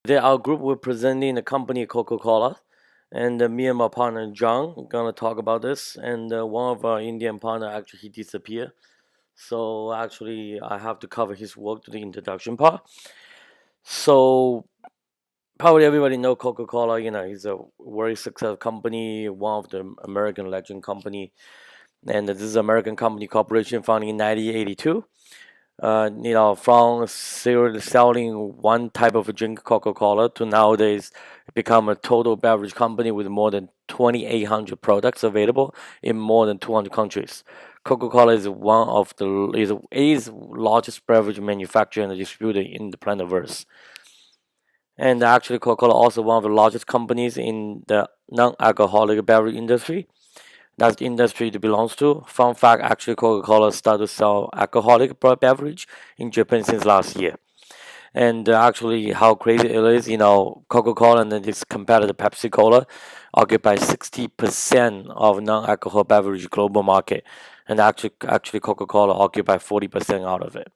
Today, our group will presenting the company Coca Cola, and me and my partner John are gonna talk about this. And one of our Indian partner actually he disappeared, so actually I have to cover his work to the introduction part. So probably everybody know Coca Cola. He's a very successful company, one of the American legend company, and this is American company corporation founded in 1982. From selling one type of drink, Coca-Cola, to nowadays become a total beverage company with more than 2,800 products available in more than 200 countries. Coca-Cola is one of the is largest beverage manufacturer and distributor in the planet Earth. And actually, Coca-Cola also one of the largest companies in the non-alcoholic beverage industry. That's the industry it belongs to. Fun fact, actually, Coca-Cola started to sell alcoholic beverage in Japan since last year. And actually, how crazy it is, Coca-Cola and then its competitor Pepsi Cola occupy 60% of non-alcohol beverage global market, and actually Coca-Cola occupy 40% out of it.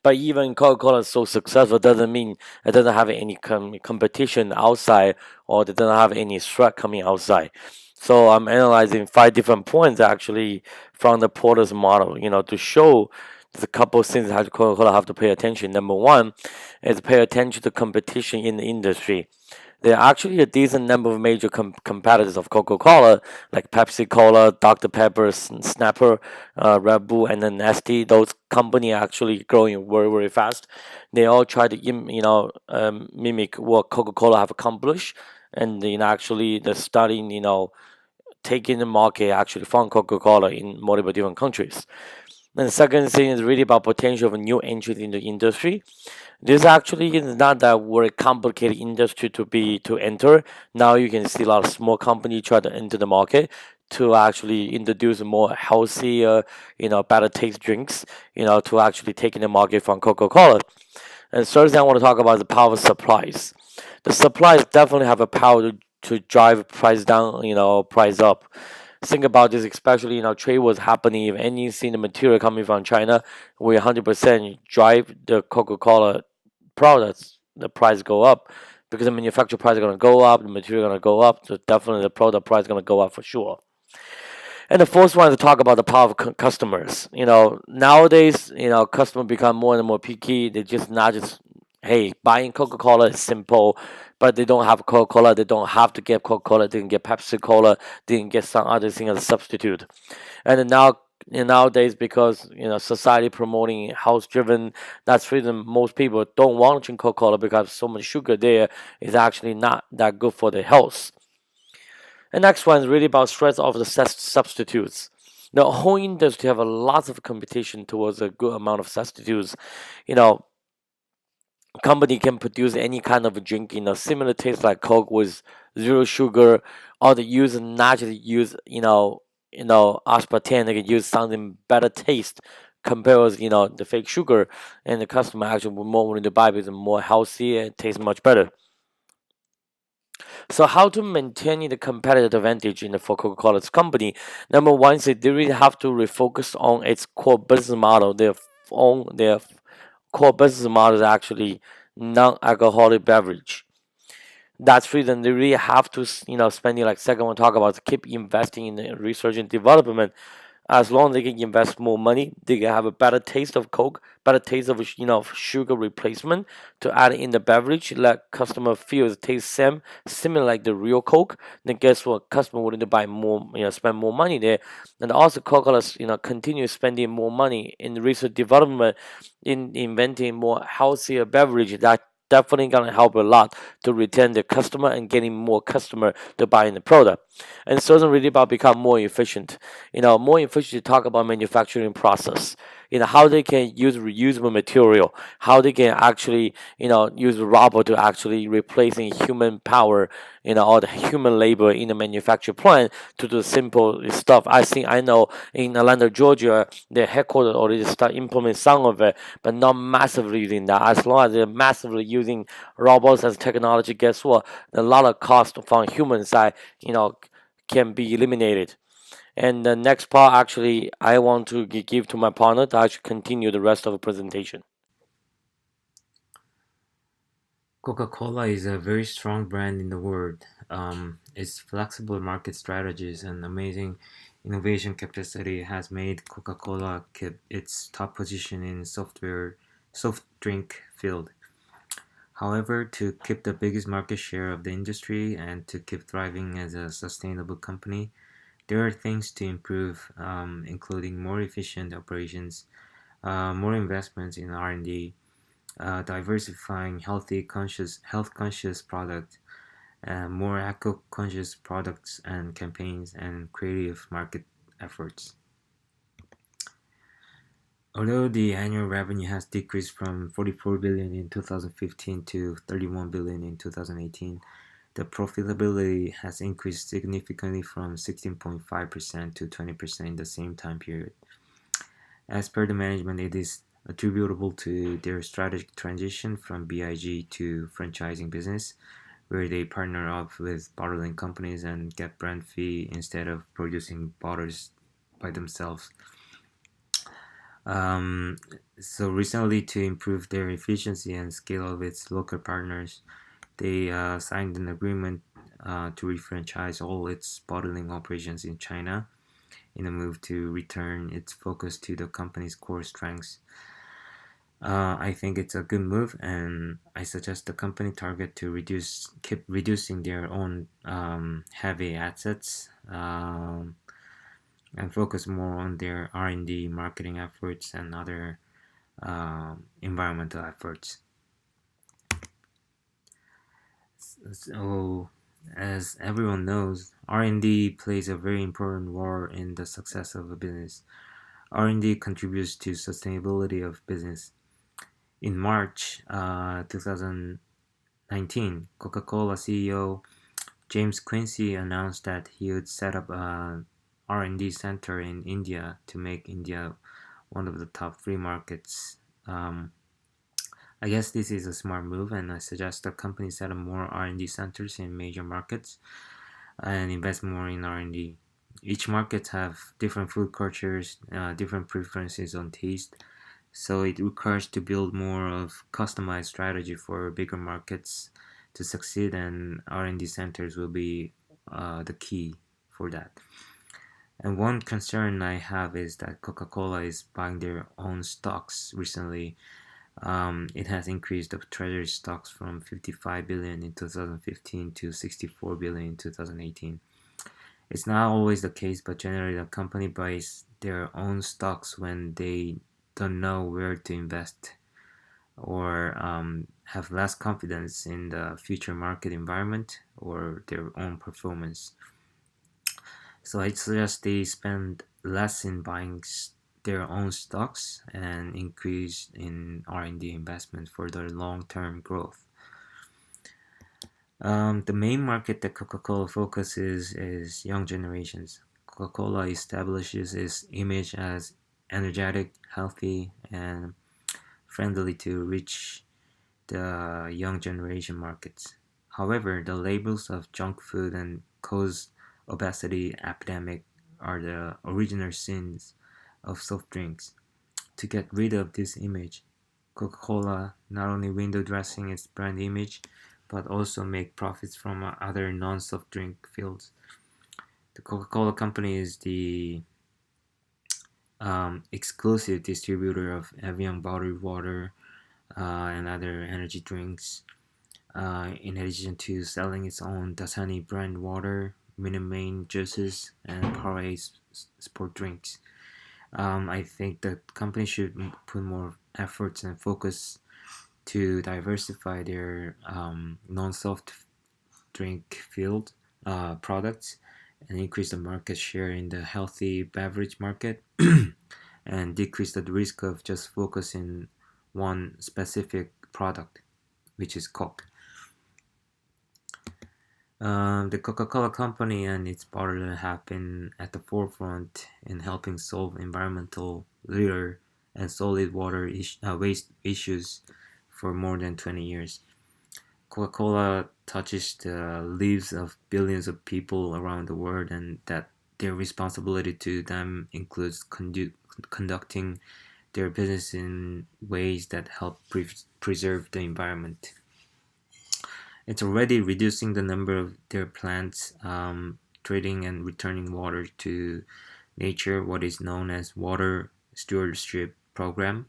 But even Coca-Cola is so successful doesn't mean it doesn't have any competition outside, or it doesn't have any threat coming outside. So I'm analyzing 5 different points actually from the Porter's model, to show there's a couple of things that Coca-Cola have to pay attention. Number one is pay attention to competition in the industry. There are actually a decent number of major competitors of Coca-Cola, like Pepsi Cola, Dr. Pepper, Snapper, Red Bull, and then Nestle. Those companies are actually growing very, very fast. They all try to, mimic what Coca-Cola have accomplished, and actually they're starting, taking the market actually from Coca-Cola in multiple different countries. And the second thing is really about potential of new entries in the industry. This actually is not that very complicated industry to enter. Now you can see a lot of small companies try to enter the market to actually introduce more healthier, better taste drinks, to actually take in the market from Coca-Cola. And third thing I want to talk about is the power of supplies. The supplies definitely have a power to drive price down, price up. Think about this, especially trade was happening. If anything, the material coming from China, we 100% drive the Coca-Cola products, the price go up because the manufacturer price is going to go up, the material going to go up, so definitely the product price is going to go up for sure. And the fourth one is to talk about the power of customers. Nowadays, customers become more and more picky. They just not just, hey, buying Coca-Cola is simple, but they don't have Coca-Cola. They don't have to get Coca-Cola. They can get Pepsi Cola. They can get some other thing as a substitute. And then nowadays, because society promoting house driven, that's the reason most people don't want to drink Coca-Cola because so much sugar there is actually not that good for their health. The next one is really about stress of the substitutes. The whole industry have a lot of competition towards a good amount of substitutes. You know, company can produce any kind of a drink, similar taste like Coke with zero sugar, or they use not just use, aspartame, they can use something better taste compared with, the fake sugar, and the customer actually will more willing to buy because it's more healthy and tastes much better. So how to maintain the competitive advantage in the for Coca-Cola's company? Number one is they really have to refocus on its core business model. Their core business model is actually non-alcoholic beverage. That's the reason they really have to, spending like second one talk about keep investing in the research and development. As long as they can invest more money, they can have a better taste of Coke, better taste of sugar replacement to add in the beverage. Let customer feel it tastes similar like the real Coke. Then guess what? Customer willing to buy more, spend more money there. And also Coca-Cola, continue spending more money in research development, in inventing more healthier beverage that definitely gonna help a lot to retain the customer and getting more customer to buy in the product. And so it's really about become more efficient. More efficient to talk about manufacturing process. How they can use reusable material, how they can actually, use robot to actually replacing human power, or the human labor in the manufacture plant to do simple stuff. I know in Atlanta, Georgia, the headquarters already start implementing some of it, but not massively using that. As long as they're massively using robots as technology, guess what? A lot of cost from human side, can be eliminated. And the next part, actually, I want to give to my partner to actually continue the rest of the presentation. Coca Cola is a very strong brand in the world. Its flexible market strategies and amazing innovation capacity has made Coca Cola keep its top position in soft drink field. However, to keep the biggest market share of the industry and to keep thriving as a sustainable company, there are things to improve, including more efficient operations, more investments in R&D, diversifying health conscious products, more eco conscious products and campaigns, and creative market efforts. Although the annual revenue has decreased from 44 billion in 2015 to 31 billion in 2018, the profitability has increased significantly from 16.5% to 20% in the same time period. As per the management, it is attributable to their strategic transition from BIG to franchising business, where they partner up with bottling companies and get brand fee instead of producing bottles by themselves. Um, so recently, to improve their efficiency and scale of its local partners, they signed an agreement to refranchise all its bottling operations in China in a move to return its focus to the company's core strengths. I think it's a good move, and I suggest the company target to keep reducing their own heavy assets, and focus more on their R&D, marketing efforts, and other environmental efforts. So, as everyone knows, R&D plays a very important role in the success of a business. R&D contributes to sustainability of business. In March 2019, Coca-Cola CEO James Quincey announced that he would set up an R&D center in India to make India one of the top three markets. I guess this is a smart move, and I suggest the company set up more R&D centers in major markets and invest more in R&D. Each market have different food cultures, different preferences on taste, so it requires to build more of customized strategy for bigger markets to succeed, and R&D centers will be the key for that. And one concern I have is that Coca-Cola is buying their own stocks recently. It has increased the treasury stocks from 55 billion in 2015 to 64 billion in 2018. It's not always the case, but generally the company buys their own stocks when they don't know where to invest or have less confidence in the future market environment or their own performance. So I suggest they spend less in buying their own stocks and increase in R&D investment for their long-term growth. The main market that Coca-Cola focuses is young generations. Coca-Cola establishes its image as energetic, healthy, and friendly to reach the young generation markets. However, the labels of junk food and cause obesity epidemic are the original sins of soft drinks. To get rid of this image, Coca-Cola not only window dressing its brand image, but also make profits from other non-soft drink fields. The Coca-Cola company is the exclusive distributor of Evian bottled water and other energy drinks. In addition to selling its own Dasani brand water, Minute Maid juices, and Powerade sport drinks. I think the company should put more efforts and focus to diversify their non-soft drink field products and increase the market share in the healthy beverage market and decrease the risk of just focusing one specific product, which is Coke. The Coca-Cola Company and its bottler have been at the forefront in helping solve environmental litter and solid water waste issues for more than 20 years. Coca-Cola touches the lives of billions of people around the world, and that their responsibility to them includes conducting their business in ways that help preserve the environment. It's already reducing the number of their plants trading and returning water to nature, what is known as water stewardship program.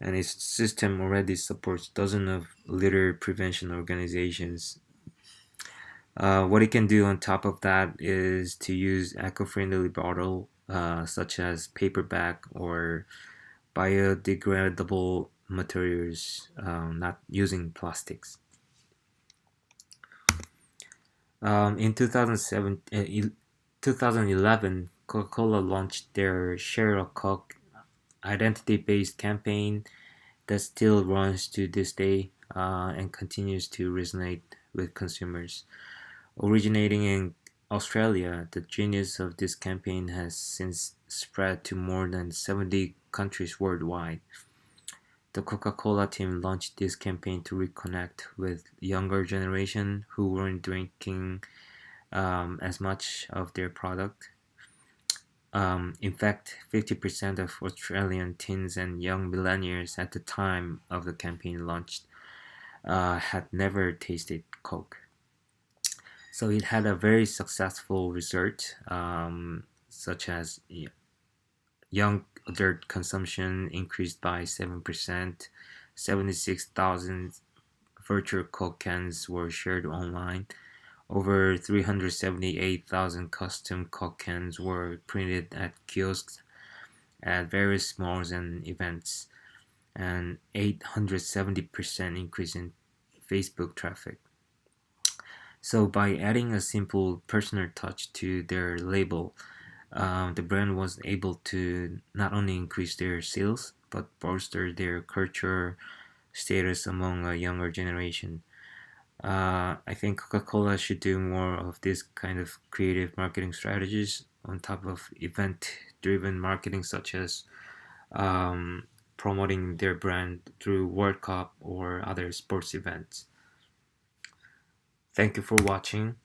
And its system already supports dozens of litter prevention organizations. What it can do on top of that is to use eco-friendly bottle such as paperback or biodegradable materials, not using plastics. In 2011, Coca-Cola launched their Share a Coke identity-based campaign that still runs to this day and continues to resonate with consumers. Originating in Australia, the genius of this campaign has since spread to more than 70 countries worldwide. The Coca-Cola team launched this campaign to reconnect with younger generation who weren't drinking as much of their product. In fact, 50% of Australian teens and young millennials at the time of the campaign launched had never tasted Coke. So it had a very successful result, such as young adult consumption increased by 7%, 76,000 virtual Coke cans were shared online, over 378,000 custom Coke cans were printed at kiosks at various malls and events, and 870% increase in Facebook traffic. So by adding a simple personal touch to their label, the brand was able to not only increase their sales but bolster their culture status among a younger generation. I think Coca-Cola should do more of this kind of creative marketing strategies on top of event-driven marketing, such as um, promoting their brand through World Cup or other sports events. Thank you for watching.